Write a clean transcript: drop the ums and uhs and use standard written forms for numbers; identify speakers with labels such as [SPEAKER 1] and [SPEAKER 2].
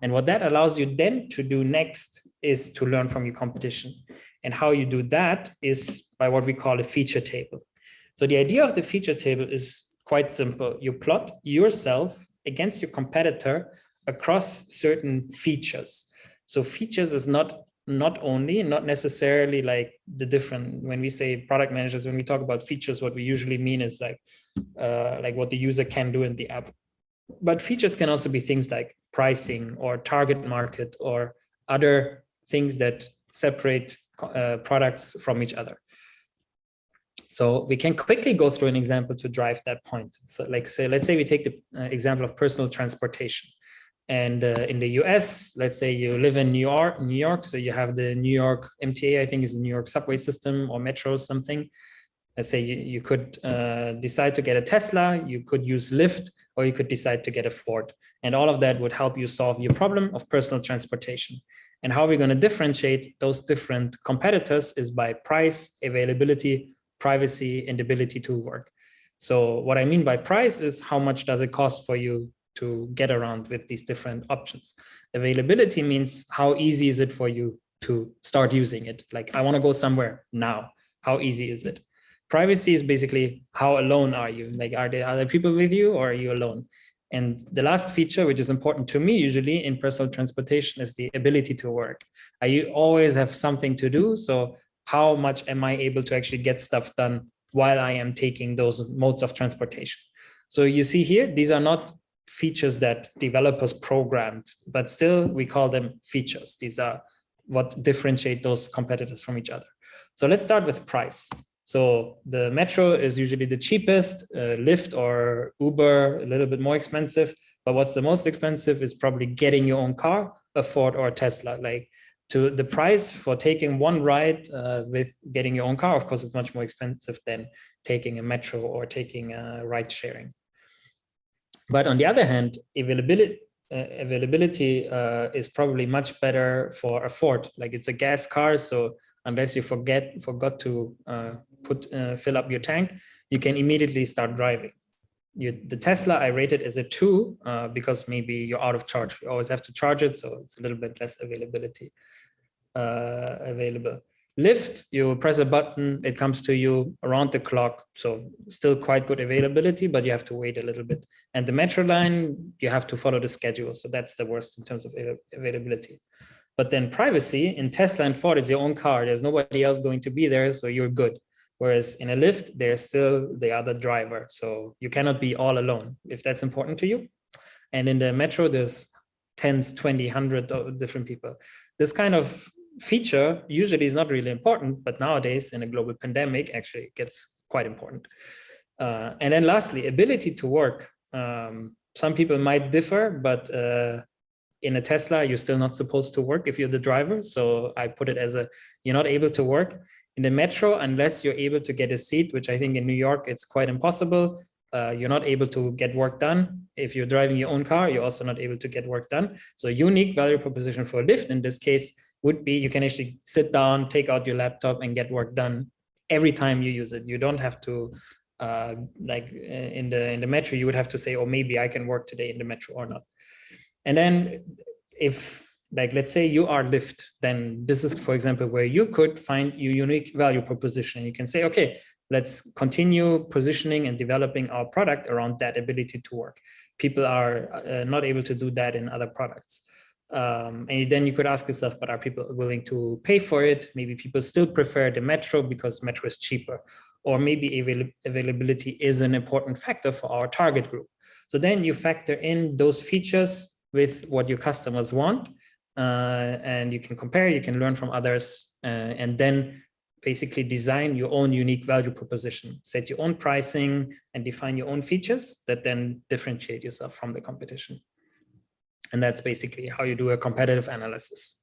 [SPEAKER 1] And what that allows you then to do next is to learn from your competition. And how you do that is by what we call a feature table. So the idea of the feature table is quite simple. You plot yourself against your competitor across certain features. So features is not necessarily like the different, when we say product managers, when we talk about features, what we usually mean is like what the user can do in the app. But features can also be things like pricing or target market or other things that separate products from each other. So we can quickly go through an example to drive that point. So let's say we take the example of personal transportation. And in the US, let's say you live in New York, so you have the New York MTA, I think is the New York subway system or metro or something. Let's say you could decide to get a Tesla, you could use Lyft, or you could decide to get a Ford. And all of that would help you solve your problem of personal transportation. And how we're going to differentiate those different competitors is by price, availability, privacy, and ability to work. So what I mean by price is how much does it cost for you to get around with these different options. Availability means how easy is it for you to start using it? Like, I want to go somewhere now. How easy is it? Privacy is basically how alone are you? Like, are there other people with you or are you alone? And the last feature, which is important to me usually in personal transportation, is the ability to work. I always have something to do. So how much am I able to actually get stuff done while I am taking those modes of transportation? So you see here, these are not features that developers programmed, but still we call them features. These are what differentiate those competitors from each other. So let's start with price. So the metro is usually the cheapest, Lyft or Uber, a little bit more expensive, but what's the most expensive is probably getting your own car, a Ford or a Tesla. Like, to the price for taking one ride with getting your own car, of course, it's much more expensive than taking a metro or taking a ride sharing. But on the other hand, availability is probably much better for a Ford. Like, it's a gas car, so unless you forgot to fill up your tank, you can immediately start driving. The Tesla, I rate it as a 2 because maybe you're out of charge. You always have to charge it, so it's a little bit less available. Lyft, you press a button, it comes to you around the clock. So still quite good availability, but you have to wait a little bit. And the metro line, you have to follow the schedule. So that's the worst in terms of availability. But then privacy, in Tesla and Ford, it's your own car. There's nobody else going to be there, so you're good. Whereas in a Lyft, there's still the other driver. So you cannot be all alone if that's important to you. And in the metro, there's tens, 20, 100 of different people. This kind of feature usually is not really important, but nowadays in a global pandemic, actually it gets quite important. And then lastly, ability to work. Some people might differ, but in a Tesla, you're still not supposed to work if you're the driver. So I put it as you're not able to work. In the metro, unless you're able to get a seat, which I think in New York, it's quite impossible. You're not able to get work done. If you're driving your own car, you're also not able to get work done. So unique value proposition for Lyft in this case would be you can actually sit down, take out your laptop and get work done every time you use it. You don't have to, like in the metro, you would have to say, oh, maybe I can work today in the metro or not. And then if, like, let's say you are Lyft, then this is, for example, where you could find your unique value proposition. You can say, okay, let's continue positioning and developing our product around that ability to work. People are not able to do that in other products. And then you could ask yourself, but are people willing to pay for it? Maybe people still prefer the metro because metro is cheaper, or maybe availability is an important factor for our target group. So then you factor in those features with what your customers want, and you can compare, you can learn from others, and then basically design your own unique value proposition, set your own pricing and define your own features that then differentiate yourself from the competition. And that's basically how you do a competitive analysis.